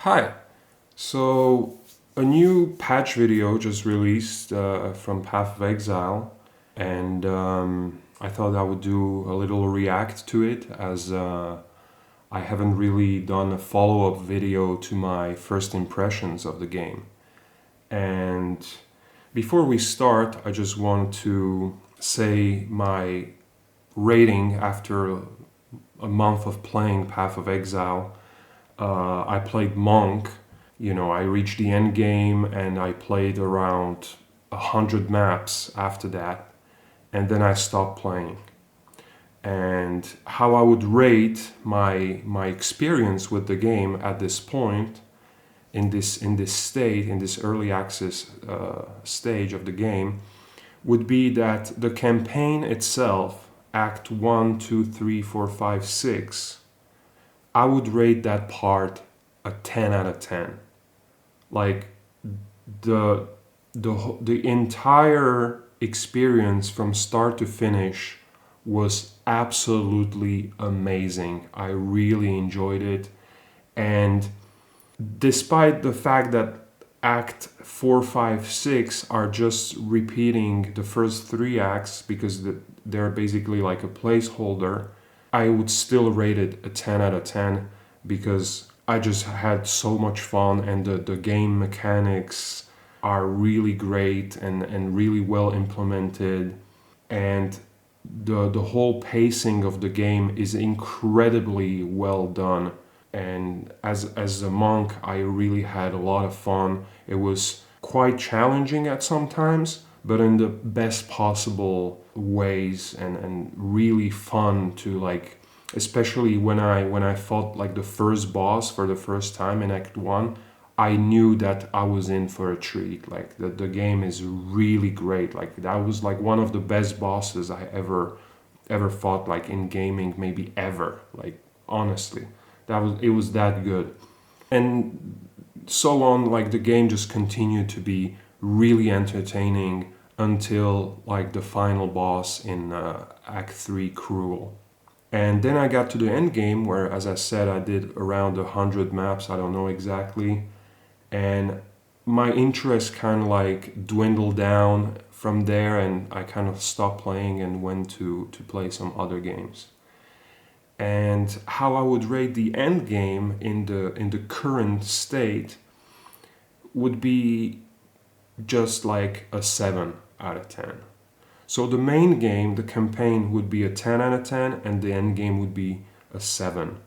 Hi. So, a new patch video just released from Path of Exile, and I thought I would do a little react to it as I haven't really done a follow up video to my first impressions of the game. And before we start, I just want to say my rating after a month of playing Path of Exile. I played Monk. I reached the end game and I played around 100 maps after that, and then I stopped playing. And how I would rate my experience with the game at this point, in this early access stage of the game, would be that the campaign itself, Act 1, 2, 3, 4, 5, 6, I would rate that part a 10 out of 10. Like the the entire experience from start to finish was absolutely amazing. I really enjoyed it. And despite the fact that Act 4, 5, 6 are just repeating the first three acts because they're basically like a placeholder, I would still rate it a 10 out of 10 because I just had so much fun, and the game mechanics are really great and really well implemented. And the whole pacing of the game is incredibly well done. And as a monk, I really had a lot of fun. It was quite challenging at some times, but in the best possible ways, and really fun to, like, especially when I fought like the first boss for the first time in Act 1. I knew that I was in for a treat. Like the game is really great. Like that was like one of the best bosses I ever fought, like in gaming, maybe ever. Like honestly, it was that good. And so on, like the game just continued to be really entertaining until like the final boss in Act 3, Cruel. And then I got to the end game where, as I said, I did around 100 maps. I don't know exactly. And my interest kind of like dwindled down from there, and I kind of stopped playing and went to play some other games. And how I would rate the end game in the current state would be just like a 7 out of 10. So the main game, the campaign, would be a 10 out of 10, and the end game would be a 7.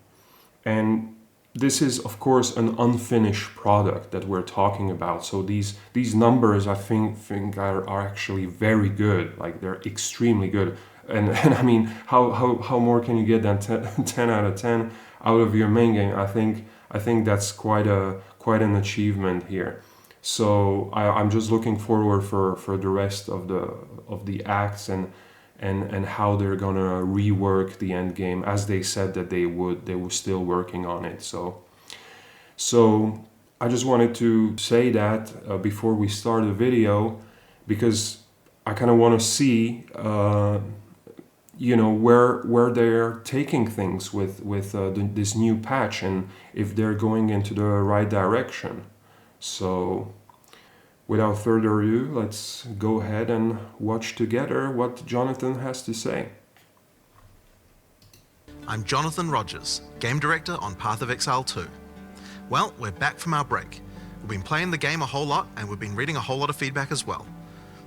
And this is, of course, an unfinished product that we're talking about. So these numbers, I think are actually very good. Like they're extremely good. And I mean, how more can you get than 10 out of 10 out of your main game? I think that's quite an achievement here. So I'm just looking forward for the rest of the acts, and how they're gonna rework the end game, as they said that they would. They were still working on it. So I just wanted to say that before we start the video, because I kind of want to see where they're taking things with this new patch, and if they're going into the right direction. So without further ado, let's go ahead and watch together what Jonathan has to say. I'm Jonathan Rogers, Game Director on Path of Exile 2. Well, we're back from our break. We've been playing the game a whole lot, and we've been reading a whole lot of feedback as well.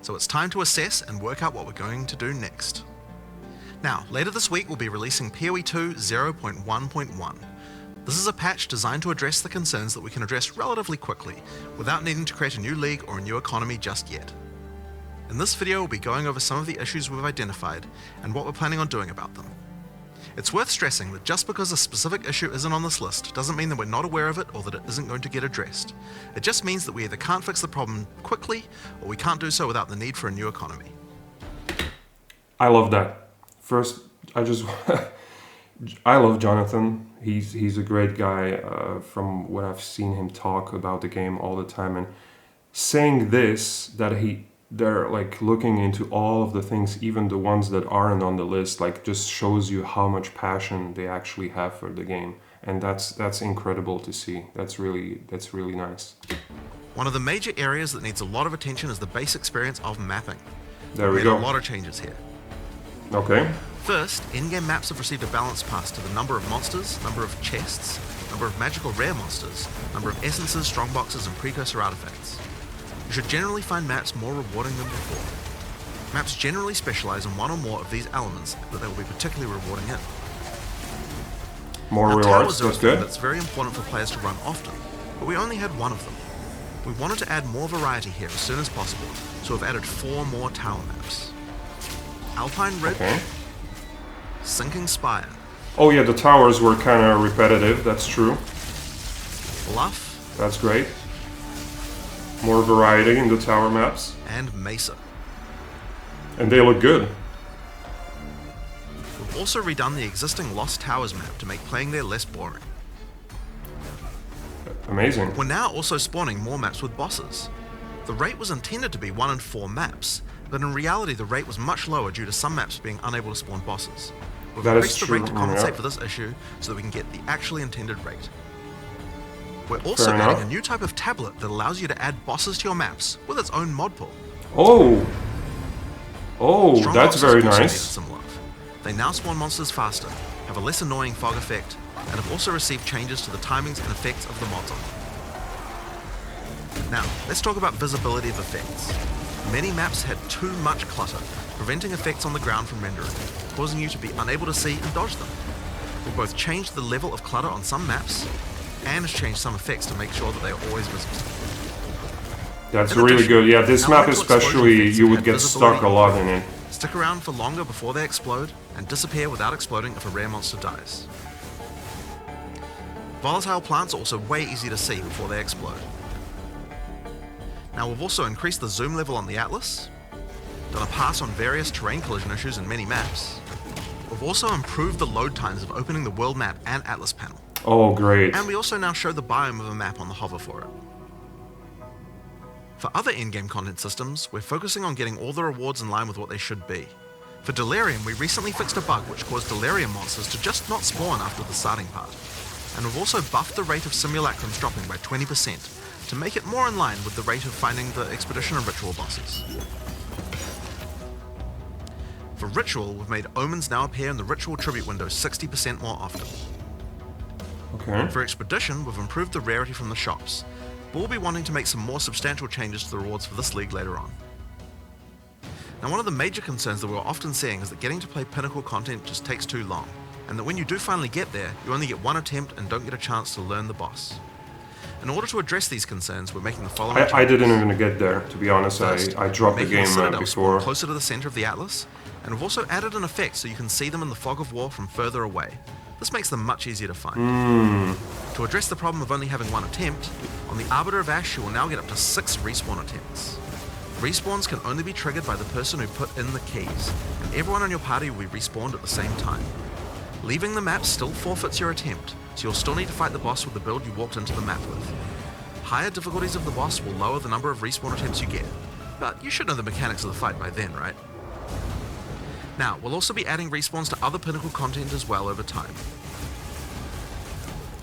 So it's time to assess and work out what we're going to do next. Now, later this week we'll be releasing PoE 2 0.1.1. This is a patch designed to address the concerns that we can address relatively quickly, without needing to create a new league or a new economy just yet. In this video we'll be going over some of the issues we've identified, and what we're planning on doing about them. It's worth stressing that just because a specific issue isn't on this list doesn't mean that we're not aware of it or that it isn't going to get addressed. It just means that we either can't fix the problem quickly, or we can't do so without the need for a new economy. I love that. First, I love Jonathan. He's a great guy from what I've seen him talk about the game all the time. And saying this, that they're like looking into all of the things, even the ones that aren't on the list, like just shows you how much passion they actually have for the game. and that's incredible to see. That's really nice. One of the major areas that needs a lot of attention is the base experience of mapping. There we Made go. a lot of changes here. Okay. First, in-game maps have received a balance pass to the number of monsters, number of chests, number of magical rare monsters, number of essences, strongboxes, and precursor artifacts. You should generally find maps more rewarding than before. Maps generally specialize in one or more of these elements that they will be particularly rewarding in. More Now, rewards. towers are a That's thing good. that's very important for players to run often, but we only had one of them. We wanted to add more variety here as soon as possible, so we've added 4 more tower maps. Alpine Ridge, Okay. Sinking Spire, Oh yeah, the towers were kind of repetitive. That's true. Bluff, That's great. More variety in the tower maps, and Mesa. and they look good. We've also redone the existing Lost Towers map to make playing there less boring. Amazing. We're now also spawning more maps with bosses. The rate was intended to be 1 in 4 maps, but in reality the rate was much lower due to some maps being unable to spawn bosses. We've That is increased the true, rate to compensate yeah. for this issue so that we can get the actually intended rate. We're also Fair adding enough. a new type of tablet that allows you to add bosses to your maps with its own mod pool. Oh. Oh, Strong that's boxes very also nice. needed some love. They now spawn monsters faster, have a less annoying fog effect, and have also received changes to the timings and effects of the mods on them. Now, let's talk about visibility of effects. Many maps had too much clutter, preventing effects on the ground from rendering, causing you to be unable to see and dodge them. We've both changed the level of clutter on some maps and has changed some effects to make sure that they are always visible. That's In really addition, good. Yeah, this our map mental explosion especially, effects you would had get visibility stuck a lot in it. Stick around for longer before they explode, and disappear without exploding if a rare monster dies. Volatile plants are also way easy to see before they explode. Now we've also increased the zoom level on the Atlas, done a pass on various terrain collision issues in many maps. We've also improved the load times of opening the world map and Atlas panel, Oh, great. and we also now show the biome of a map on the hover for it. For other in-game content systems, we're focusing on getting all the rewards in line with what they should be. For Delirium, we recently fixed a bug which caused Delirium monsters to just not spawn after the starting part. And we've also buffed the rate of simulacrums dropping by 20% to make it more in line with the rate of finding the Expedition and Ritual bosses. For Ritual, we've made Omens now appear in the Ritual Tribute window 60% more often. Okay. For Expedition, we've improved the rarity from the shops, but we'll be wanting to make some more substantial changes to the rewards for this league later on. Now, one of the major concerns that we're often seeing is that getting to play Pinnacle content just takes too long, and that when you do finally get there, you only get one attempt and don't get a chance to learn the boss. In order to address these concerns, we're making the following I didn't changes. even get there, to be honest. First, I dropped the making game Citadel spawn before. closer to the center of the Atlas, and we've also added an effect so you can see them in the fog of war from further away. This makes them much easier to find. To address the problem of only having one attempt, on the Arbiter of Ash you will now get up to 6 respawn attempts. Respawns can only be triggered by the person who put in the keys, and everyone in your party will be respawned at the same time. Leaving the map still forfeits your attempt, so you'll still need to fight the boss with the build you walked into the map with. Higher difficulties of the boss will lower the number of respawn attempts you get, but you should know the mechanics of the fight by then, right? Now, we'll also be adding respawns to other Pinnacle content as well over time.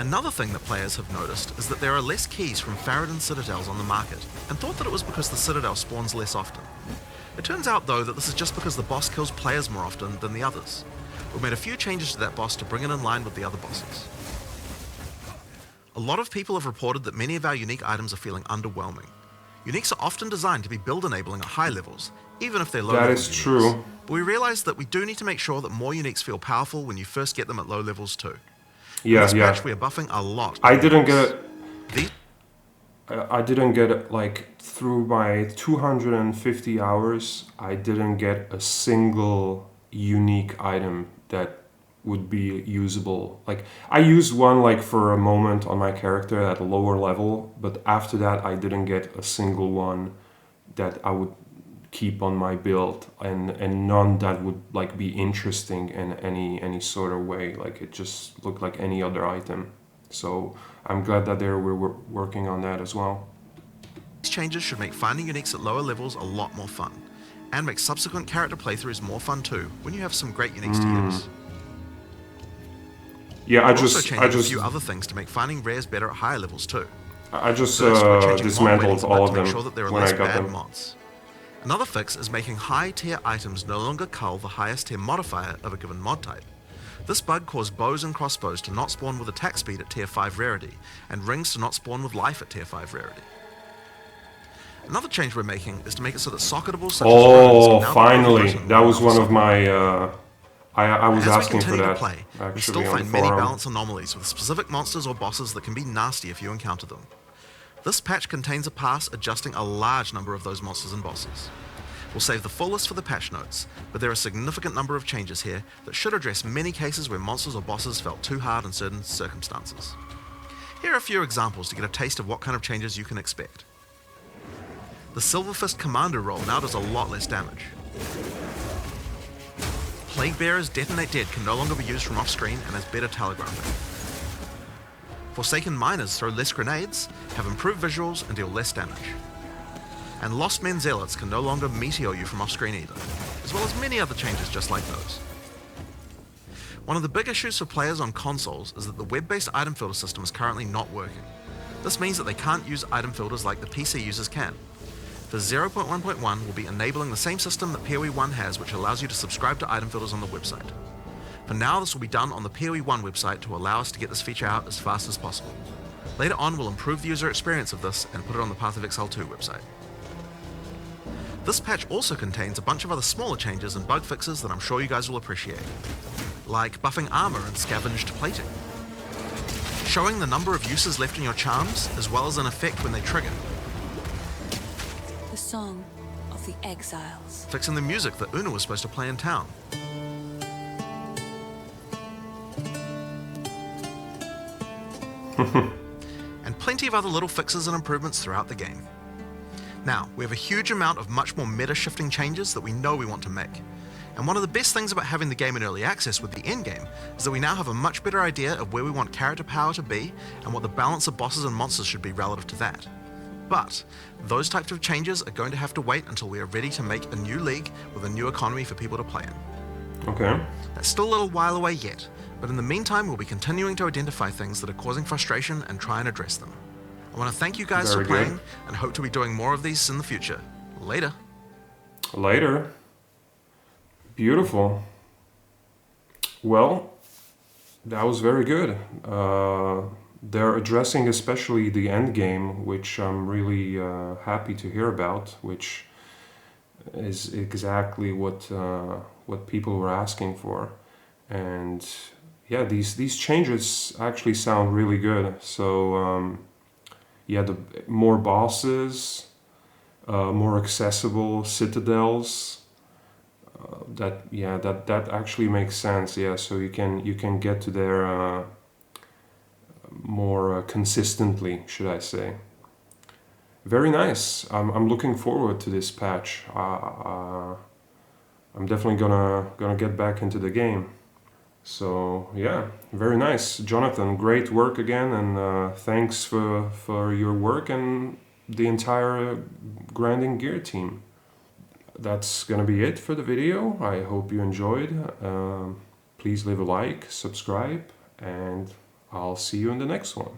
Another thing that players have noticed is that there are less keys from Faradin Citadels on the market, and thought that it was because the Citadel spawns less often. It turns out though that this is just because the boss kills players more often than the others. We've made a few changes to that boss to bring it in line with the other bosses. A lot of people have reported that many of our unique items are feeling underwhelming. Uniques are often designed to be build enabling at high levels, even if they're low level That is uniques. true. But we realize that we do need to make sure that more uniques feel powerful when you first get them at low levels too. In Yeah, this yeah. patch, we are buffing a lot. I of didn't uniques. get These I didn't get like through my 250 hours. I didn't get a single unique item that would be usable. Like I used one like for a moment on my character at a lower level, but after that I didn't get a single one that I would keep on my build, and none that would like be interesting in any sort of way. Like it just looked like any other item. So I'm glad that we're working on that as well. changes should make finding uniques at lower levels a lot more fun, and make subsequent character playthroughs more fun too, when you have some great uniques to use. Yeah, We're also changing a few other things to make finding rares better at higher levels too. I just First, we're changing mod dismantled ratings a all bit of to make them sure that there are when less I got bad them. mods. Another fix is making high tier items no longer cull the highest tier modifier of a given mod type. This bug caused bows and crossbows to not spawn with attack speed at tier 5 rarity, and rings to not spawn with life at tier 5 rarity. Another change we're making is to make it so that socketables such as runes can now be Finally! overwritten That with was one another of socketable. my... I was As we asking for continue to that, play, we actually, still on the find many forum. balance anomalies with specific monsters or bosses that can be nasty if you encounter them. This patch contains a pass adjusting a large number of those monsters and bosses. We'll save the full list for the patch notes, but there are a significant number of changes here that should address many cases where monsters or bosses felt too hard in certain circumstances. Here are a few examples to get a taste of what kind of changes you can expect. The Silver Fist Commander role now does a lot less damage. Plague Bearer's Detonate Dead can no longer be used from off-screen and has better telegraphing. Forsaken Miners throw less grenades, have improved visuals, and deal less damage. And Lost Men Zealots can no longer meteor you from off-screen either, as well as many other changes just like those. One of the big issues for players on consoles is that the web-based item filter system is currently not working. This means that they can't use item filters like the PC users can. For 0.1.1, we'll be enabling the same system that PoE 1 has, which allows you to subscribe to item filters on the website. For now, this will be done on the PoE 1 website to allow us to get this feature out as fast as possible. Later on, we'll improve the user experience of this and put it on the Path of Exile 2 website. This patch also contains a bunch of other smaller changes and bug fixes that I'm sure you guys will appreciate, like buffing armor and scavenged plating, showing the number of uses left in your charms, as well as an effect when they trigger, The Song of the Exiles. fixing the music that Una was supposed to play in town, and plenty of other little fixes and improvements throughout the game. Now, we have a huge amount of much more meta-shifting changes that we know we want to make. And one of the best things about having the game in early access with the endgame is that we now have a much better idea of where we want character power to be and what the balance of bosses and monsters should be relative to that. But those types of changes are going to have to wait until we are ready to make a new league with a new economy for people to play in. Okay. That's still a little while away yet, but in the meantime we'll be continuing to identify things that are causing frustration and try and address them. I want to thank you guys Very for playing good. and hope to be doing more of these in the future. Later. Later. Beautiful. Well, that was very good. They're addressing especially the end game, which I'm really happy to hear about, which is exactly what people were asking for. And yeah, these changes actually sound really good. So yeah, the more bosses, more accessible citadels. That actually makes sense. Yeah, so you can get to there more consistently, should I say? Very nice. I'm looking forward to this patch. I'm definitely gonna get back into the game. So yeah, very nice, Jonathan. Great work again, and thanks for your work and the entire Grinding Gear team. That's gonna be it for the video. I hope you enjoyed. Please leave a like, subscribe, and I'll see you in the next one.